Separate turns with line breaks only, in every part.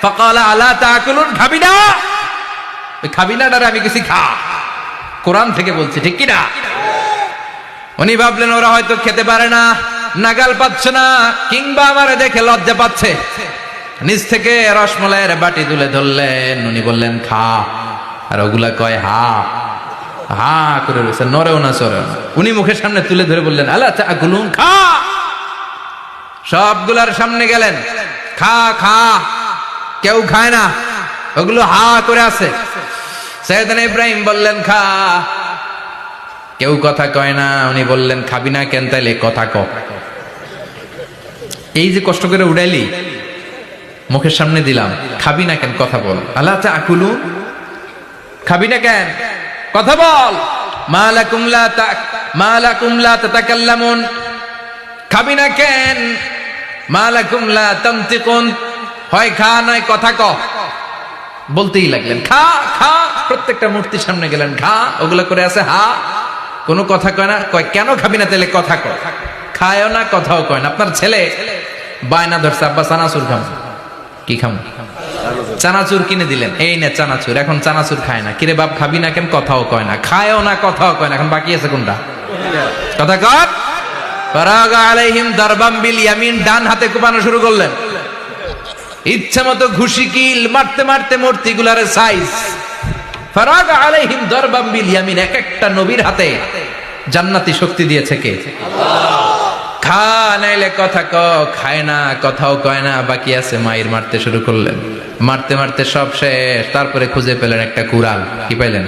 ফাকালা আলা তাকুলুন, খাবি না? ওই খাবি না ডারে আমি কিছু খা, কোরআন থেকে বলছি, ঠিক কি না? উনি ভাবলেন ওরা হয়তো খেতে পারে না, নাগাল পাচ্ছে না, কিংবা আমারে দেখে লজ্জা পাচ্ছে। নিজ থেকে রসমলাইয়ের বাটি তুলে ধরলেন, উনি বললেন খা, আর ওগুলা কয় হা হা করে রয়েছে, নরেও না চরেও না। উনি মুখের সামনে তুলে ধরে বললেন আলা তাকুলুন, খা। সবগুলার সামনে গেলেন, খা খা, কেউ খায় না, ওগুলো হা করে আছে। সাইয়েদনা ইব্রাহিম বললেন খা, কেউ কথা কয় না। উনি বললেন খাবি না কেন, তাইলে কথা ক। এই যে কষ্ট করে উড়াইলি, মুখের সামনে দিলাম, খাবি না কেন, কথা বল। আলা তাকুলুন, খাবি না কেন, কথা বল। মা লাকুম লা তাতাকাল্লামুন, খাবি না কেন, মা লাকুম লা তানতিকুন, হয় খা নয় কথা ক। বলতেই লাগলেন খা খা, প্রত্যেকটা মূর্তির সামনে গেলেন, খা, ওগুলো করে আছে হা, কোনো কথা কয় না। কয় কেন খাবি না, তাহলে কথা ক। খায়ও না, কথাও কয় না। আপনার ছেলে বায়না ধরছে, আব্বা চানাচুর খাম। কি খাম? চানাচুর কিনে দিলেন, এই নে চানাচুর। এখন চানাচুর খায় না। কিরে বাপ খাবি না কেন, কথাও কয় না, খায়ও না, কথাও কয় না। এখন বাকি আছে কোনটা? কথা কর। ফারাগা আলাইহিম দারবাম বিল ইয়ামিন, ডান হাতে কোপানো শুরু করলেন। ইচ্ছা মতো ঘুষি কিল মারতে মারতে মূর্তিগুলার সাইজ। ফারাগা আলাইহিম দারবাম বিল ইয়ামিন, এক একটা নবীর হাতে জান্নাতি শক্তি দিয়েছে কে? আল্লাহ। খা নাইলে কথা ক, খায় না, কথাও কয় না, বাকি আছে মায়ের। মারতে শুরু করলেন, মারতে মারতে সব শেষ। তারপরে খুঁজে পেলেন একটা কুড়াল। কি পাইলেন?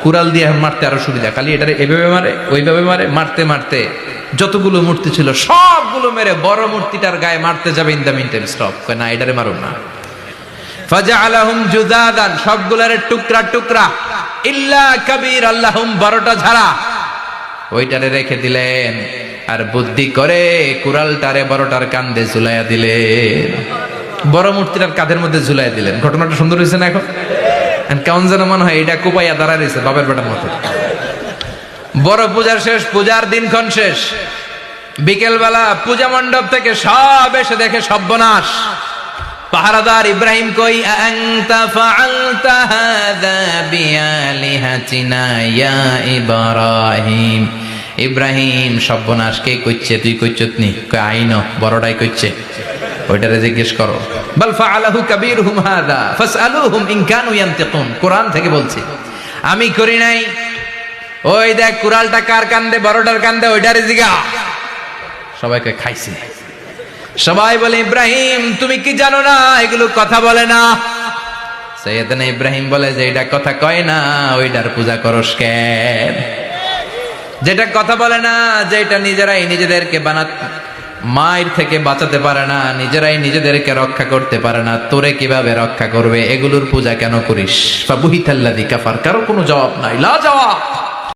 কুড়াল দিয়ে মারতে আরো সুবিধা, খালি এটারে এভাবে মারে, ওইভাবে মারে। মারতে মারতে যতগুলো মূর্তি ছিল সবগুলো মেরে বড় মূর্তিটার গায়ে মারতে যাবে, in the meantime stop, না এটারে মারো না। ফাজআলাহুম জুদাদান, সবগুলার টুকরা টুকরা, ইল্লা কাবীর আল্লাহুম, বড়টা ছাড়া ওইটারে রেখে দিলেন। আর বুদ্ধি করে কুড়ালটারে বড়টার কাঁধে ঝুলাইয়া দিলেন, বড় মূর্তিটার কাঁধের মধ্যে ঝুলাইয়া দিলেন। ঘটনাটা সুন্দর হয়েছে না? এখন কেমন যেন মনে হয় এটা কোপাইয়া দাঁড়া রয়েছে বাপের বেটার মতো। বড় পূজার শেষ, পূজার দিনক্ষণ শেষ। বিকেল বেলা পূজা মণ্ডপ থেকে সব এসে দেখে সর্বনাশ। পাহারাদার ইব্রাহিম কই, আনতা ফাআলতা হাযা বিআলিহাতিনা ইয়া ইব্রাহিম। ইব্রাহিম, সর্বনাশ কে কইছে? তুই কইছত নি? কই আইনো, বড়টাই কইছে, ওইটারে জিজ্ঞেস করো। বাল ফাআলাহু কাবীরুহুম হাযা ফাসআলুহুম ইন কানু ইয়ানতিকুন, কোরআন থেকে বলছি, আমি করি নাই। ওই দেখ কুড়ালটা কার কান্দে, বড়টার কান্দে, ওইটারে জিগা। সবাইকে খাইছে। সবাই বলে ইব্রাহিম তুমি কি জানো না এগুলো কথা বলে না? সাইয়েদনা ইব্রাহিম বলে যে এটা কথা কয় না, ওইটার পূজা করস কেন? যেটা কথা বলে না, যেটা নিজেরাই নিজেদেরকে মায়ের থেকে বাঁচাতে পারে না, নিজেরাই নিজেদেরকে রক্ষা করতে পারে না, তোরে কিভাবে রক্ষা করবে? এগুলোর পূজা কেন করিস? ফাবুহিতাল্লাযী কাফার, কারো কোনো জবাব নাই, লা জবাব।